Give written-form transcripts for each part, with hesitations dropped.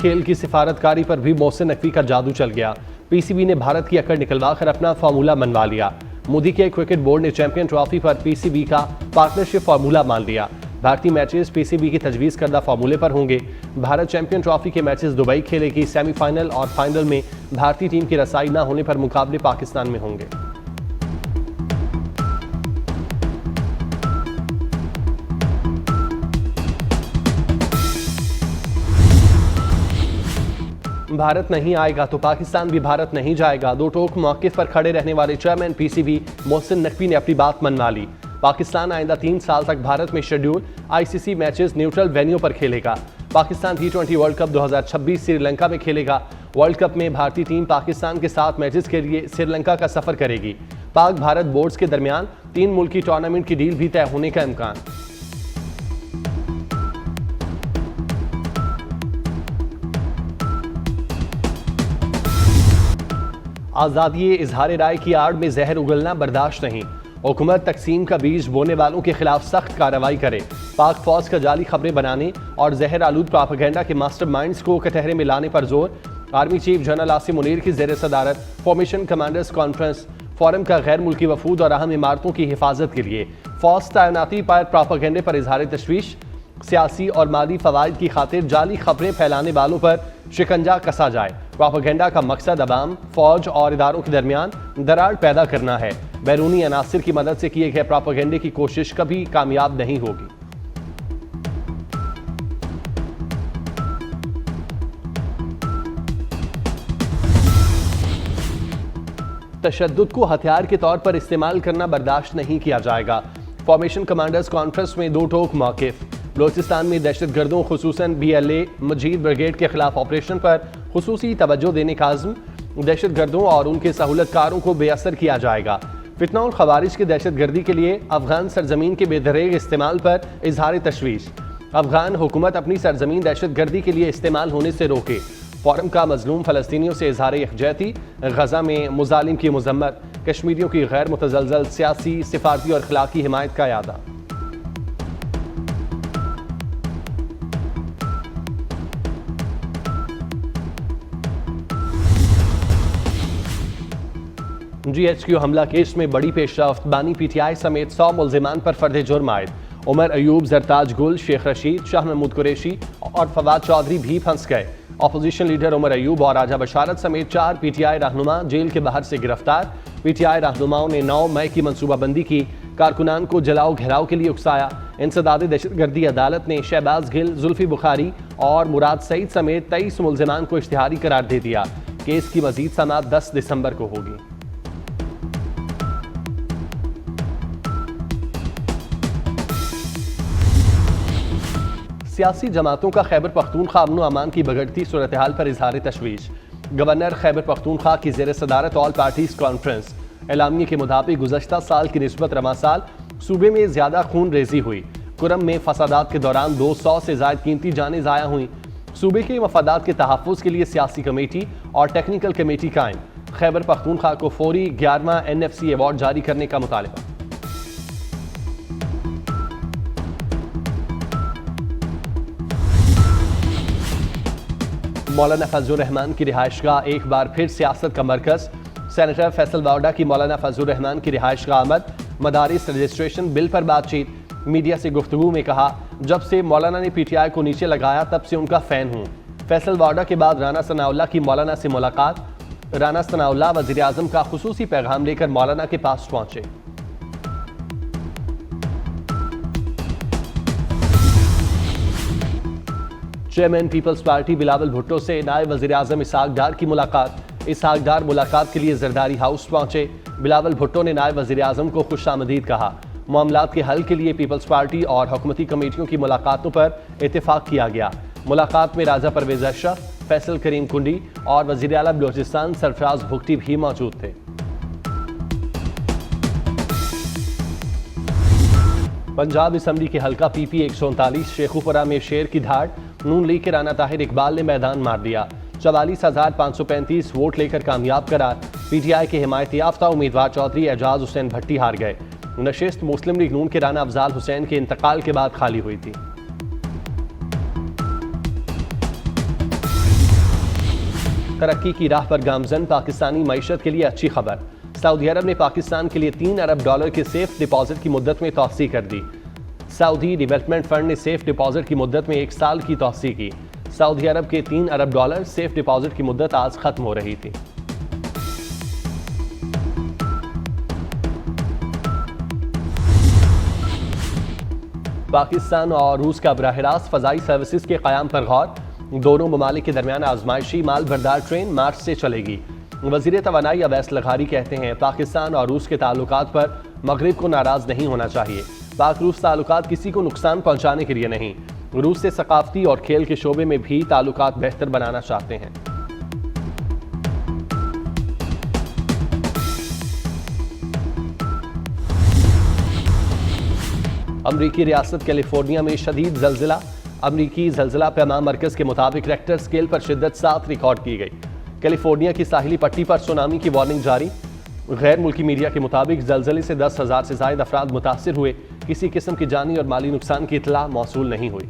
खेल की सिफारतकारी पर भी मोहसिन नकवी का जादू चल गया। पीसीबी ने भारत की अकड़ निकलवा कर अपना फार्मूला मनवा लिया। मोदी के क्रिकेट बोर्ड ने चैंपियन ट्रॉफी पर पीसीबी का पार्टनरशिप फार्मूला मान लिया। भारतीय मैचेस पीसीबी की तजवीज करदा फार्मूले पर होंगे। भारत चैंपियन ट्रॉफी के मैचेस दुबई खेलेगी। सेमीफाइनल और फाइनल में भारतीय टीम की रसाई न होने पर मुकाबले पाकिस्तान में होंगे। भारत नहीं आएगा तो पाकिस्तान भी भारत नहीं जाएगा। दो टोक मौके पर खड़े रहने वाले चेयरमैन पीसीबी मोहसिन नकवी ने अपनी बात मनवा ली। पाकिस्तान आइंदा 3 साल तक भारत में schedule ICC matches neutral venue पर खेलेगा। Pakistan T20 world cup 2026 Sri Lanka में खेलेगा। वर्ल्ड कप में भारतीय टीम पाकिस्तान के साथ मैचेस के लिए श्रीलंका का सफर करेगी। पाक भारत बोर्ड्स के दरमियान 3 मुल्की टूर्नामेंट की डील भी तय होने का इम्कान। आज़ादी इजहार राय की आड़ में जहर उगलना बर्दाश्त नहीं। हुकूमत तकसीम का बीज बोने वालों के खिलाफ सख्त कार्रवाई करे। पाक फौज का जाली खबरें बनाने और जहर आलूद प्रोपेगेंडा के मास्टरमाइंड्स को कटहरे में लाने पर जोर। Army chief general Asim Munir की ज़ेर सदारत फॉर्मेशन कमांडर्स कॉन्फ्रेंस फोरम का गैर मुल्की वफूद और अहम इमारतों की हिफाजत के लिए फौज तैनाती पर प्रोपेगेंडे पर इजहार तशवीश। सियासी और माली फवाइद की खातिर जाली खबरें फैलाने वालों पर शिकंजा कसा जाए। प्रोपेगेंडा का मकसद अवाम, फौज और इदारों के दरमियान दरार पैदा करना है। बैरूनी अनासिर की मदद से किए गए प्रोपेगेंडे की कोशिश कभी कामयाब नहीं होगी। तशद्दुद को हथियार के तौर पर इस्तेमाल करना बर्दाश्त नहीं किया जाएगा। फॉर्मेशन कमांडर्स कॉन्फ्रेंस में दो टोक मौक़िफ़। बलोचिस्तान में दहशतगर्दों खुसूसन BLA मजीद ब्रिगेड के खिलाफ ऑपरेशन पर खुसूसी तवज्जो देने का आज़्म। दहशतगर्दों और उनके सहूलतकारों को बेअसर किया जाएगा। फितना और खवारिज की दहशतगर्दी के लिए अफगान सरजमीन के बेदरेग इस्तेमाल पर इजहार तशवीश। अफगान हुकूमत अपनी सरजमीन दहशतगर्दी के लिए इस्तेमाल होने से रोके। फोरम का मजलूम फ़लस्तीनियों से इजहार यकजहती। गजा में मुजालिम की मजम्मत। कश्मीरियों की गैर मुतज़लज़ल सियासी, सिफारती और अखलाकी हिमायत का यादा। GHQ हमला केस में बड़ी पेशरफ्त। बानी PTI समेत 100 मुल्जिमान पर फर्द जुर्म आयद। उमर अयूब, जरताज गुल, शेख रशीद, शाह महमूद कुरैशी और फवाद चौधरी भी फंस गए। अपोजिशन लीडर उमर अयूब और राजा बशारत समेत 4 PTI रहनुमा जेल के बाहर से गिरफ्तार। PTI रहनुमाओं ने 9 मई की मनसूबाबंदी की। कारकुनान को जलाओ घेराव के लिए उकसाया। इंसदाद दहशतगर्दी अदालत ने शहबाज गिल, जुल्फी बुखारी और मुराद सईद समेत 23 मुल्जिमान को इश्तिहारी करार दे दिया। केस की मजीद समाअत 10 दिसंबर को होगी। सियासी जमातों का खैबर पख्तूनख्वा अमन अमान की बिगड़ती सूरत हाल पर इजहार तशवीश। गवर्नर खैबर पख्तूनख्वा की ज़ेर सदारत ऑल पार्टीज कॉन्फ्रेंस। एलामिये के मुताबिक गुज़श्ता साल की निस्बत रमा साल सूबे में ज़्यादा खून रेजी हुई। कुरम में फसादात के दौरान 200 से ज़ायद कीमती जानें ज़ाया हुई। सूबे के मफादात के तहफ़्फ़ुज़ के लिए सियासी कमेटी और टेक्निकल कमेटी कायम। खैबर पख्तूनख्वा को फौरी 11वां NFC अवार्ड जारी करने का मुतालबा। मौलाना फजलुर रहमान की रिहाइशगाह एक बार फिर सियासत का मरकज। सेनेटर फैसल वावडा की मौलाना फजलुर रहमान की रिहाइशगाह आमद। मदारिस रजिस्ट्रेशन बिल पर बातचीत। मीडिया से गुफ्तगू में कहा, जब से मौलाना ने PTI को नीचे लगाया तब से उनका फ़ैन हूँ। फैसल वावडा के बाद राना सनाउल्लाह की मौलाना से मुलाकात। राना सनाउल्लाह वज़ीर आज़म का खुसूसी पैगाम लेकर मौलाना के पास पहुँचे। Chairman people's party Bilawal Bhutto से नायब वज़ीर आज़म इसहाक डार की मुलाकात। इसहाक डार मुलाकात के लिए जरदारी हाउस पहुंचे। बिलावल भुट्टो ने नायब वज़ीर आज़म को खुशामदीद कहा। मामलात के हल के लिए पीपल्स पार्टी और हुकूमती कमेटियों की मुलाकातों पर इत्तेफाक किया गया। मुलाकात में राजा परवेज़ अशरफ, फैसल करीम कुंडी और वज़ीर आला बलोचिस्तान सरफराज भुगटी भी मौजूद थे। पंजाब असम्बली के हल्का PP 139 शेखुपुरा में शेर की धाड़। नून लीग के राना ताहिर इकबाल ने मैदान मार दिया। 44,535 वोट लेकर कामयाब करार। PTI के हिमायती याफ्ता उम्मीदवार चौधरी एजाज हुसैन भट्टी हार गए। नशिस्त मुस्लिम लीग नून के राना अफजाल हुसैन के इंतकाल के बाद खाली हुई थी। तरक्की की राह पर गामजन पाकिस्तानी मईशत के लिए अच्छी खबर। सऊदी अरब ने पाकिस्तान के लिए $3 अरब के सेफ डिपॉजिट की मुद्दत में तौसीह कर दी। सऊदी डेवलपमेंट फंड ने सेफ डिपॉजिट की मुद्दत में 1 साल की तौसीह की। सऊदी अरब के $3 अरब सेफ डिपॉजिट की मुद्दत आज खत्म हो रही थी। पाकिस्तान और रूस का बराह रास्त फजाई सर्विसेज के क़याम पर गौर। दोनों ममालिक के दरमियान आजमाइशी माल बरदार ट्रेन मार्च से चलेगी। वज़ीर तवानाई अवैस लगारी कहते हैं पाकिस्तान और रूस के ताल्लुकात पर मगरिब को नाराज़ नहीं होना चाहिए। पाक रूस ताल्लुकात किसी को नुकसान पहुंचाने के लिए नहीं, रूस से सकाफती और खेल के शोबे में भी ताल्लुकात बेहतर बनाना चाहते हैं। अमरीकी रियासत कैलिफोर्निया में शदीद जलजिला। अमरीकी जलजिला पैमाना मरकज के मुताबिक रेक्टर स्केल पर शिद्दत 7 रिकॉर्ड की गई। कैलिफोर्निया की साहिली पट्टी पर सुनामी की वार्निंग जारी। गैर मुल्की मीडिया के मुताबिक जलजले से 10,000 से ज्यादा अफराद मुतासिर हुए। किसी किस्म की जानी और माली नुकसान की इतला मौसूल नहीं हुई।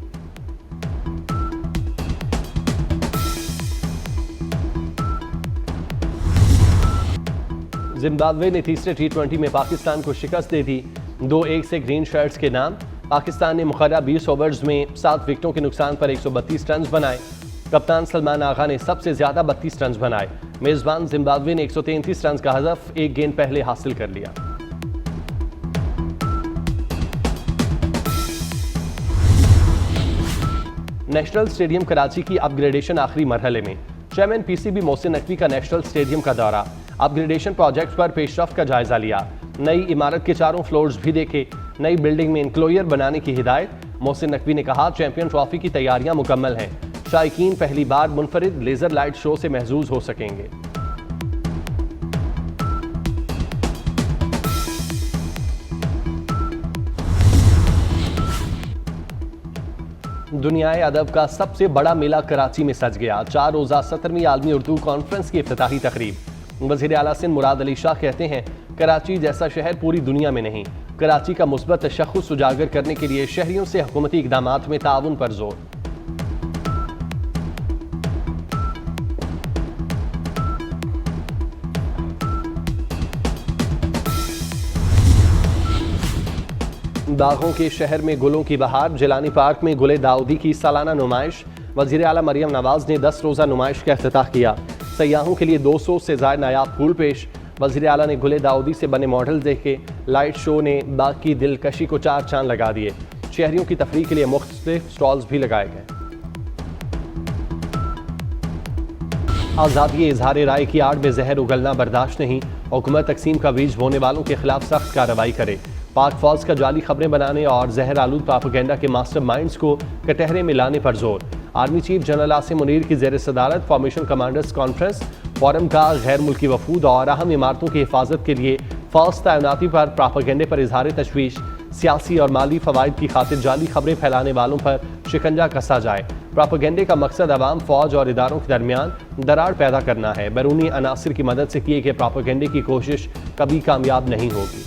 जिम्बाब्वे ने तीसरे T20 में पाकिस्तान को शिकस्त दे दी। 2-1 से ग्रीन शर्ट्स के नाम। पाकिस्तान ने मुकर्रर 20 ओवर्स में 7 विकेटों के नुकसान पर 132 रन बनाए। कप्तान सलमान आगा ने सबसे ज्यादा 32 रन बनाए। मेजबान जिम्बाब्वे ने 133 रन का हदफ 1 गेंद पहले हासिल कर लिया। नेशनल स्टेडियम कराची की अपग्रेडेशन आखिरी मरहले में। चेयरमैन PCB मोहसिन नकवी का नेशनल स्टेडियम का दौरा। अपग्रेडेशन प्रोजेक्ट पर पेशरफ्त का जायजा लिया। नई इमारत के चारों फ्लोर्स भी देखे। नई बिल्डिंग में इंक्लोयर बनाने की हिदायत। मोहसिन नकवी ने कहा चैंपियन ट्रॉफी की तैयारियां मुकम्मल हैं। शायकीन पहली बार मुनफरिद लेजर लाइट शो से महजूज हो सकेंगे। दुनियाए अदब का सबसे बड़ा मेला कराची में सज गया। 4 रोजा 17वीं आलमी उर्दू कॉन्फ्रेंस की इफ्तिताही तकरीब। वज़ीर आला सिंध मुराद अली शाह कहते हैं कराची जैसा शहर पूरी दुनिया में नहीं। कराची का मुस्बत तशख़्ख़ुस उजागर करने के लिए शहरियों से हुकूमती इक़दामात में ताउन पर जोर। बागों के शहर में गुलों की बहार। जिलानी पार्क में गुले दाऊदी की सालाना नुमाइश। वज़ीर आला मरियम नवाज ने 10 रोज़ा नुमाइश का इफ्तिताह किया। सयाहों के लिए 200 से ज़ायद नायाब फूल पेश। वज़ीर आला ने गुले दाऊदी से बने मॉडल देखे। लाइट शो ने बाग की दिलकशी को 4 चांद लगा दिए। शहरियों की तफरीह के लिए मुख्तलिफ स्टॉल्स भी लगाए गए। आज़ादी इजहार राय की आड़ में जहर उगलना बर्दाश्त नहीं। हुकूमत तकसीम का बीज बोने वालों के खिलाफ सख्त कार्रवाई करे। पाक फौज का जाली खबरें बनाने और जहर आलूद प्रोपेगेंडा के मास्टर माइंड्स को कटहरे में लाने पर जोर। Army chief general Asim Munir की ज़ेर सदारत फॉर्मेशन कमांडर्स कॉन्फ्रेंस। फोरम का गैर मुल्की वफूद और अहम इमारतों की हिफाजत के लिए फौज तैनाती पर प्रोपेगेंडे पर इजहार तशवीश। सियासी और माली फवाइद की खातिर जाली खबरें फैलाने वालों पर शिकंजा कसा जाए। प्रोपेगेंडे का मकसद अवाम, फौज और इदारों के दरमियान दरार पैदा करना है। बैरूनी अनासिर की मदद से किए गए प्रोपेगेंडे की कोशिश कभी कामयाब नहीं होगी।